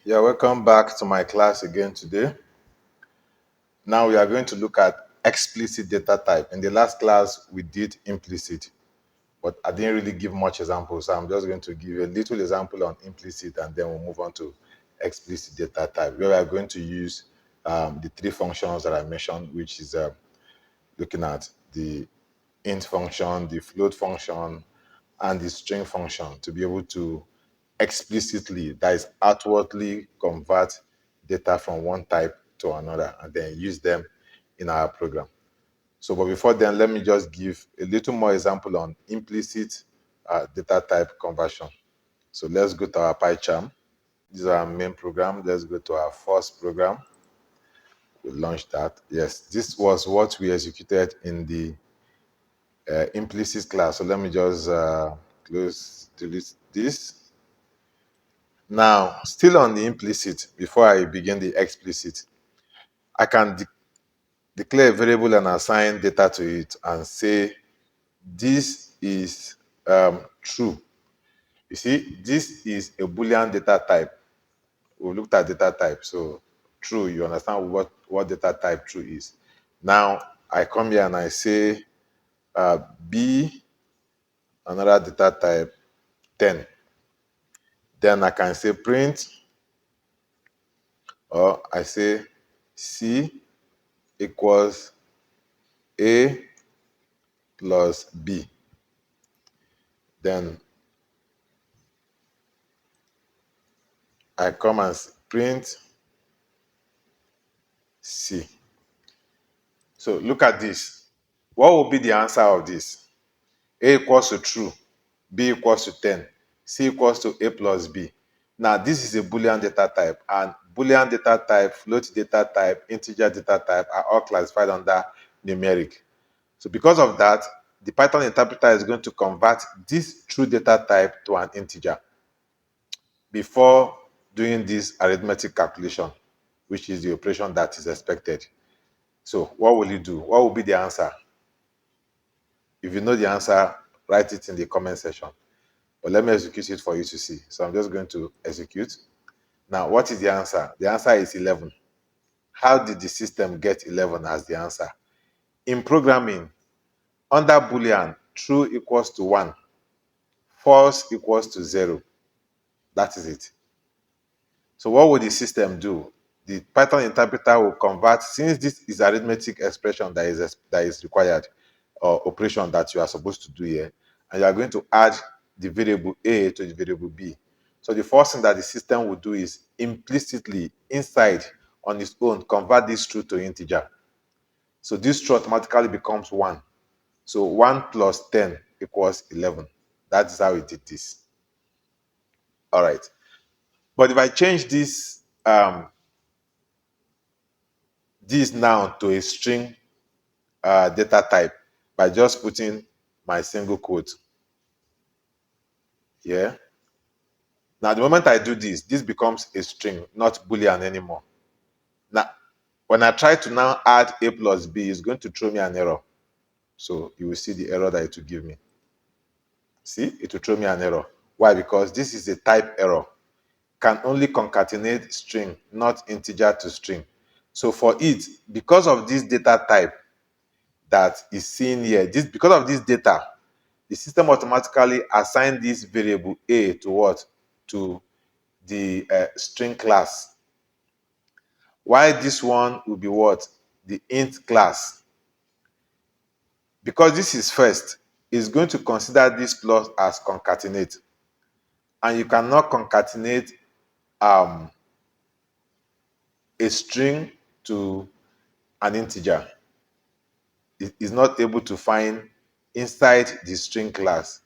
Yeah, welcome back to my class again today. Now we are going to look at explicit data type. In the last class, we did implicit, but I didn't really give much examples. So I'm just going to give you a little example on implicit and then we'll move on to explicit data type, where we are going to use the three functions that I mentioned, which is looking at the int function, the float function, and the string function to be able to explicitly, that is outwardly convert data from one type to another and then use them in our program. So, but before then, let me just give a little more example on implicit data type conversion. So let's go to our PyCharm. This is our main program. Let's go to our first program. We launch that. Yes, this was what we executed in the implicit class. So let me just delete this. Now, still on the implicit, before I begin the explicit, I can declare a variable and assign data to it and say this is true. You see, this is a Boolean data type. We looked at data type, so true, you understand what data type true is. Now, I come here and I say B, another data type, 10. Then I can say print, or I say C equals A plus B. Then I come and print C. So look at this. What will be the answer of this? A equals to true, B equals to 10, C equals to A plus B. Now this is a Boolean data type, and Boolean data type, float data type, integer data type are all classified under numeric. So because of that, the Python interpreter is going to convert this true data type to an integer before doing this arithmetic calculation, which is the operation that is expected. So what will you do? What will be the answer? If you know the answer, write it in the comment section. But let me execute it for you to see. So I'm just going to execute. Now, what is the answer? The answer is 11. How did the system get 11 as the answer? In programming, under Boolean, true equals to 1, false equals to 0. That is it. So what will the system do? The Python interpreter will convert, since this is arithmetic expression that is required, or operation that you are supposed to do here, and you are going to add the variable A to the variable B. So the first thing that the system will do is implicitly, inside, on its own, convert this true to integer. So this true automatically becomes 1. So 1 plus 10 equals 11. That is how it did this. All right. But if I change this now to a string data type by just putting my single quote here. Now, the moment I do this, this becomes a string, not Boolean anymore. Now, when I try to now add A plus B, it's going to throw me an error. So you will see the error that it will give me. See, it will throw me an error. Why? Because this is a type error. Can only concatenate string, not integer to string. So for it, because of this data type that is seen here, because of this data, the system automatically assign this variable A to what? To the string class. Why this one will be what? The int class. Because this is first, it's going to consider this plus as concatenate. And you cannot concatenate a string to an integer. It is not able to find inside the string class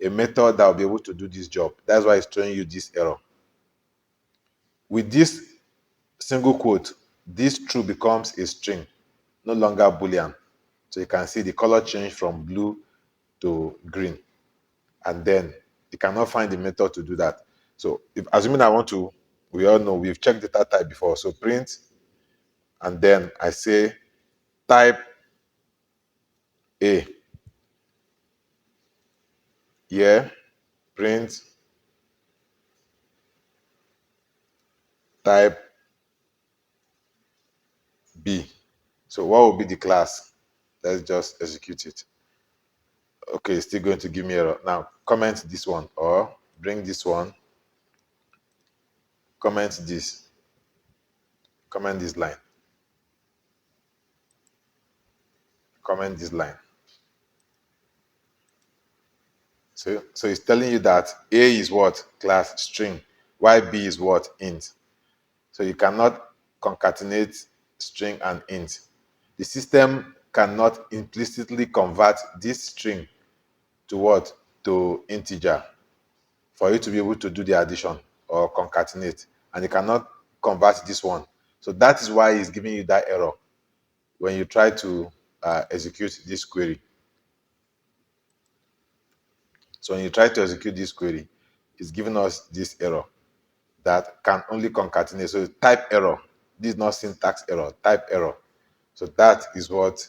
a method that will be able to do this job. That's why it's throwing you this error. With this single quote, this true becomes a string, no longer Boolean. So you can see the color change from blue to green. And then you cannot find the method to do that. So if assuming I want to, we all know we've checked data type before. So print, and then I say type A. Here, print type B. So what will be the class? Let's just execute it. Okay, it's still going to give me error. Now comment this one or bring this one, comment this, comment this line, comment this line. So it's telling you that A is what? Class string, while B is what? Int. So you cannot concatenate string and int. The system cannot implicitly convert this string to what? To integer for you to be able to do the addition or concatenate. And it cannot convert this one. So that is why it's giving you that error when you try to execute this query. So when you try to execute this query, it's giving us this error that can only concatenate. So type error. This is not syntax error, type error. So that is what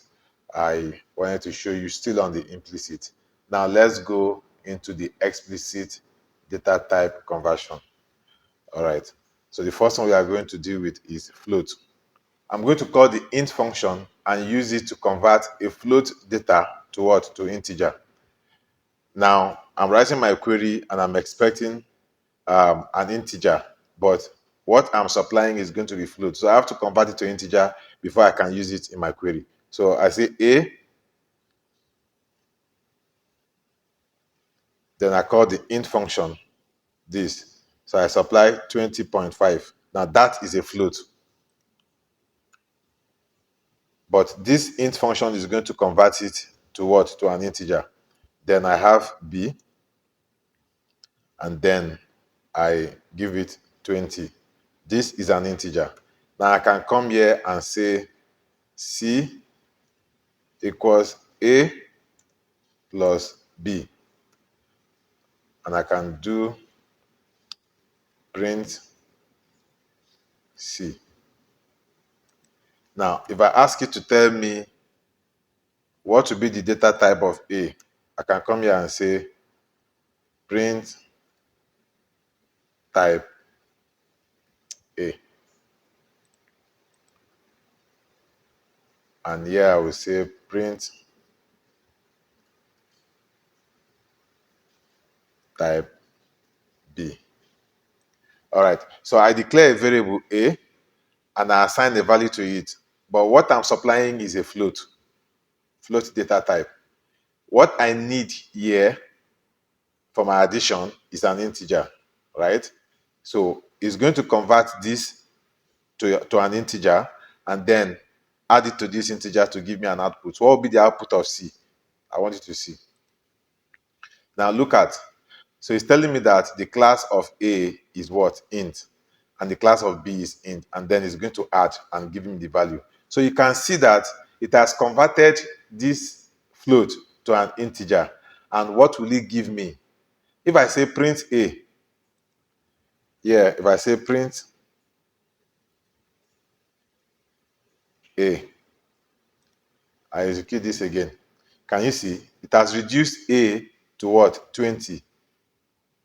I wanted to show you, still on the implicit. Now let's go into the explicit data type conversion. All right. So the first one we are going to deal with is float. I'm going to call the int function and use it to convert a float data to what? To integer. Now I'm writing my query and I'm expecting an integer, but what I'm supplying is going to be float. So I have to convert it to integer before I can use it in my query. So I say A, then I call the int function this. So I supply 20.5. Now that is a float. But this int function is going to convert it to what? To an integer. Then I have B, and then I give it 20. This is an integer. Now I can come here and say C equals A plus B. And I can do print C. Now, if I ask you to tell me what will be the data type of A, I can come here and say print type A. And here I will say print type B. All right, so I declare a variable A and I assign a value to it. But what I'm supplying is a float data type. What I need here for my addition is an integer, right? So it's going to convert this to an integer and then add it to this integer to give me an output. What will be the output of C? I want you to see. Now look at, so it's telling me that the class of A is what? Int. And the class of B is int. And then it's going to add and give me the value. So you can see that it has converted this float to an integer. And what will it give me? If I say print A, yeah, if I say print A, I execute this again. Can you see? It has reduced A to what? 20.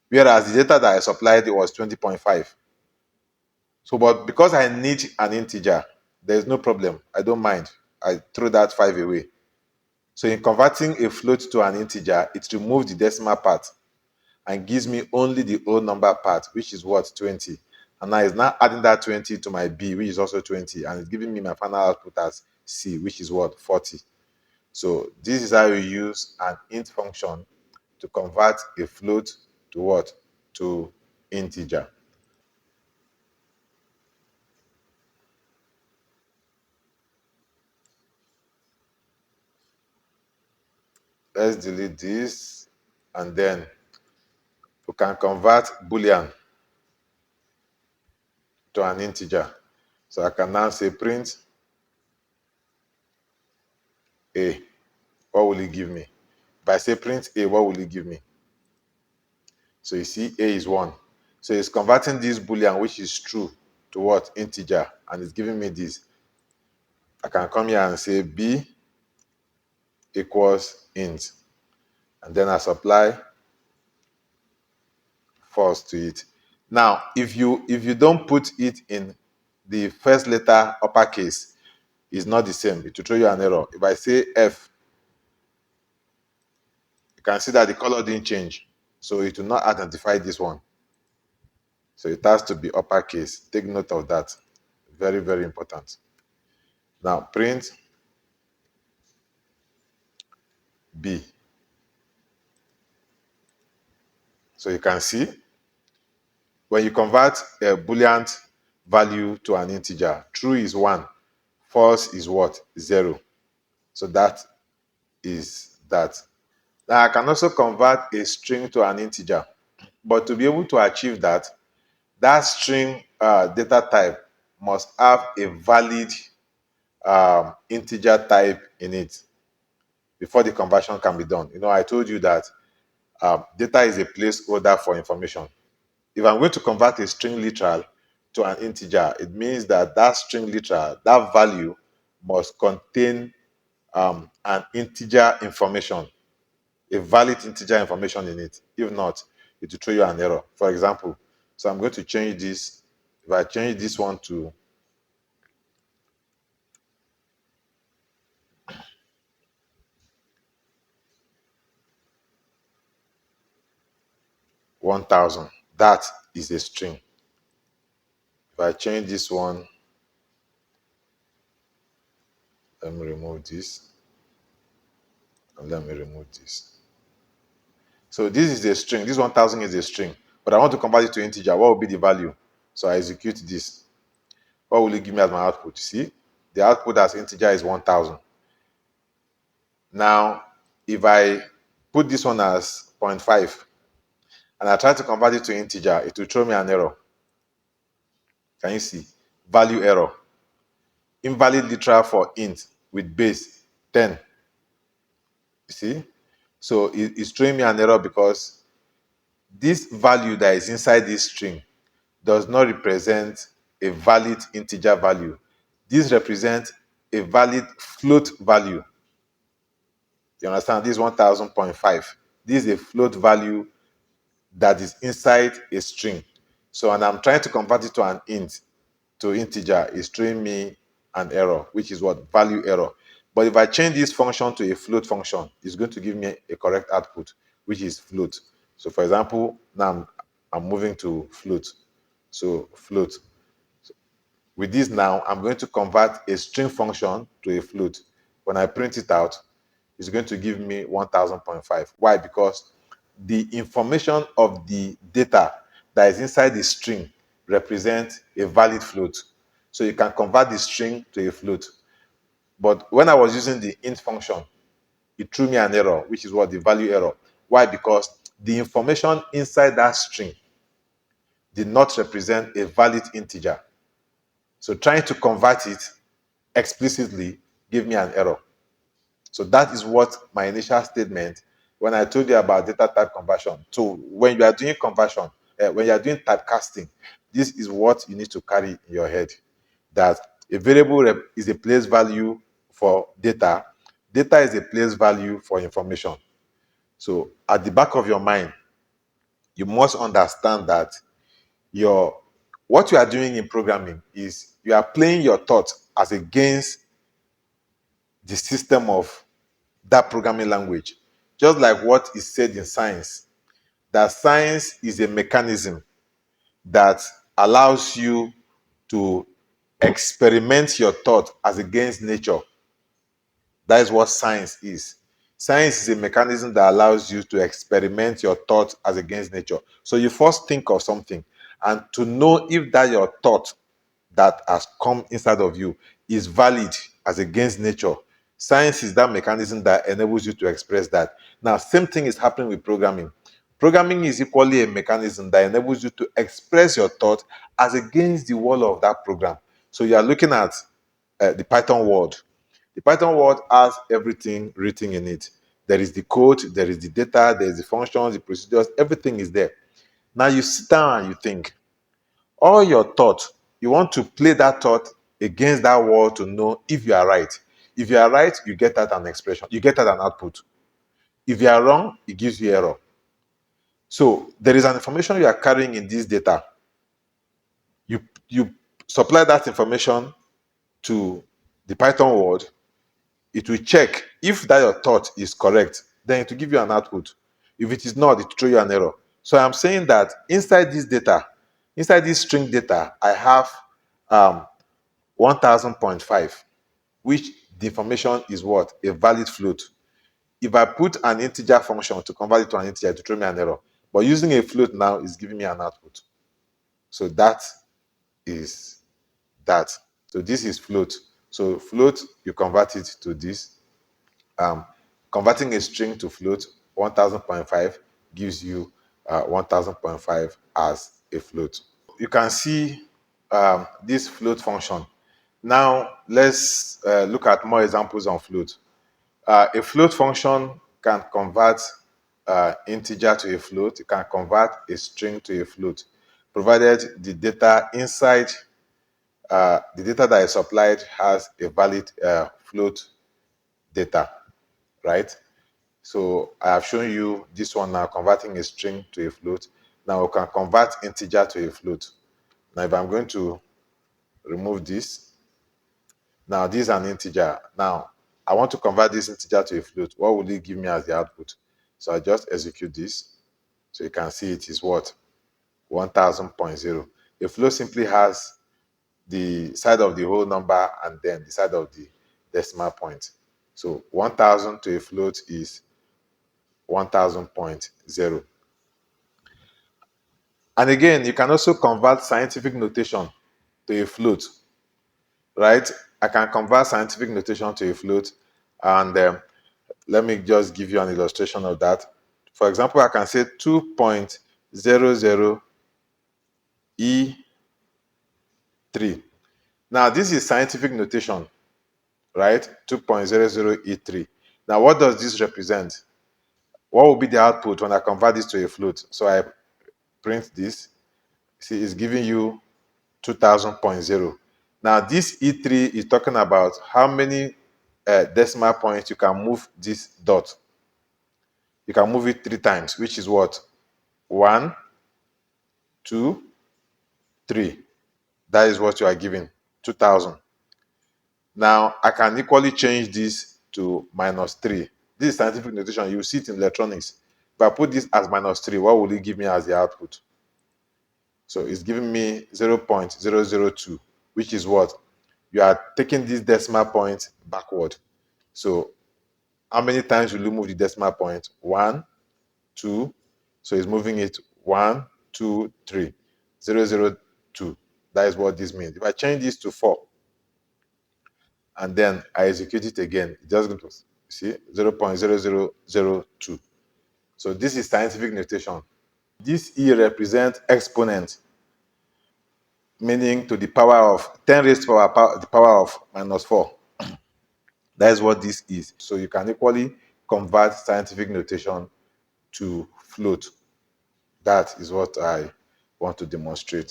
Whereas the data that I supplied it was 20.5. So, but because I need an integer, there's no problem. I don't mind. I throw that 5 away. So in converting a float to an integer, it removes the decimal part and gives me only the whole number part, which is what? 20. And now it's now adding that 20 to my B, which is also 20. And it's giving me my final output as C, which is what? 40. So this is how you use an int function to convert a float to what? To integer. Let's delete this, and then we can convert Boolean to an integer. So I can now say print A. What will it give me? If I say print A, what will it give me? So you see A is 1. So it's converting this Boolean, which is true, to what? Integer. And it's giving me this. I can come here and say B equals int. And then I supply false to it. Now, if you don't put it in the first letter uppercase, it's not the same. It will throw you an error. If I say F, you can see that the color didn't change. So it will not identify this one. So it has to be uppercase. Take note of that. Very, very important. Now print B. So you can see when you convert a Boolean value to an integer, true is 1, false is what? 0. So that is that. Now I can also convert a string to an integer. But to be able to achieve that, that string data type must have a valid integer type in it before the conversion can be done. You know, I told you that data is a placeholder for information. If I'm going to convert a string literal to an integer, it means that that string literal, that value must contain an integer information, a valid integer information in it. If not, it will throw you an error. For example, so I'm going to change this. If I change this one to 1000, that is a string. If I change this one, let me remove this, and let me remove this. So this is a string. This 1000 is a string, but I want to convert it to integer. What will be the value? So I execute this. What will it give me as my output? See, the output as integer is 1000. Now, if I put this one as 0.5 and I try to convert it to integer, it will throw me an error. Can you see? Value error. Invalid literal for int with base 10. You see? So it's throwing me an error because this value that is inside this string does not represent a valid integer value. This represents a valid float value. You understand? This is 1000.5. This is a float value that is inside a string. So, and I'm trying to convert it to an int, to integer, it's throwing me an error, which is what? Value error. But if I change this function to a float function, it's going to give me a correct output, which is float. So for example, now I'm moving to float. So float. With this now, I'm going to convert a string function to a float. When I print it out, it's going to give me 1000.5. Why? Because the information of the data that is inside the string represents a valid float. So you can convert the string to a float. But when I was using the int function, it threw me an error, which is what? The value error. Why? Because the information inside that string did not represent a valid integer. So trying to convert it explicitly gave me an error. So that is what my initial statement when I told you about data type conversion. So when you are doing conversion, when you are doing typecasting, this is what you need to carry in your head. That a variable is a place value for data. Data is a place value for information. So at the back of your mind, you must understand that what you are doing in programming is you are playing your thought as against the system of that programming language. Just like what is said in science, that science is a mechanism that allows you to experiment your thought as against nature. That is what science is. Science is a mechanism that allows you to experiment your thought as against nature. So you first think of something, and to know if that your thought that has come inside of you is valid as against nature. Science is that mechanism that enables you to express that. Now, same thing is happening with programming. Programming is equally a mechanism that enables you to express your thought as against the wall of that program. So you are looking at the Python world. The Python world has everything written in it. There is the code, there is the data, there is the functions, the procedures, everything is there. Now you sit down and you think, all your thought, you want to play that thought against that wall to know if you are right. If you are right, you get out an expression, you get out an output. If you are wrong, it gives you error. So there is an information you are carrying in this data. You supply that information to the Python word. It will check if that your thought is correct, then it will give you an output. If it is not, it will throw you an error. So I'm saying that inside this data, inside this string data, I have 1000.5, which the information is what? A valid float. If I put an integer function to convert it to an integer, it will throw me an error. But using a float now is giving me an output. So that is that. So this is float. So float, you convert it to this. Converting a string to float, 1000.5 gives you 1000.5 as a float. You can see this float function. Now let's look at more examples on float. A float function can convert integer to a float. It can convert a string to a float, provided the data inside the data that is supplied has a valid float data, right? So I have shown you this one now, converting a string to a float. Now we can convert integer to a float. Now if I'm going to remove this, now this is an integer. Now I want to convert this integer to a float. What will it give me as the output? So I just execute this. So you can see it is what? 1000.0. A float simply has the side of the whole number and then the side of the decimal point. So 1000 to a float is 1000.0. And again, you can also convert scientific notation to a float, right? I can convert scientific notation to a float, and let me just give you an illustration of that. For example, I can say 2.00 E3. Now, this is scientific notation, right? 2.00 E3. Now, what does this represent? What will be the output when I convert this to a float? So I print this. See, it's giving you 2000.0. Now, this E3 is talking about how many decimal points you can move this dot. You can move it 3 times, which is what? 1, 2, 3. That is what you are given, 2000. Now, I can equally change this to -3. This is scientific notation. You see it in electronics. If I put this as -3, what will it give me as the output? So it's giving me 0.002, which is what? You are taking this decimal point backward. So how many times will you move the decimal point? 1, 2. So it's moving it 1, 2, 3. 002. That is what this means. If I change this to 4 and then I execute it again, it's just going to see 0.0002. So this is scientific notation. This E represents exponent, meaning to the power of 10 raised to the power of -4. That is what this is. So you can equally convert scientific notation to float. That is what I want to demonstrate.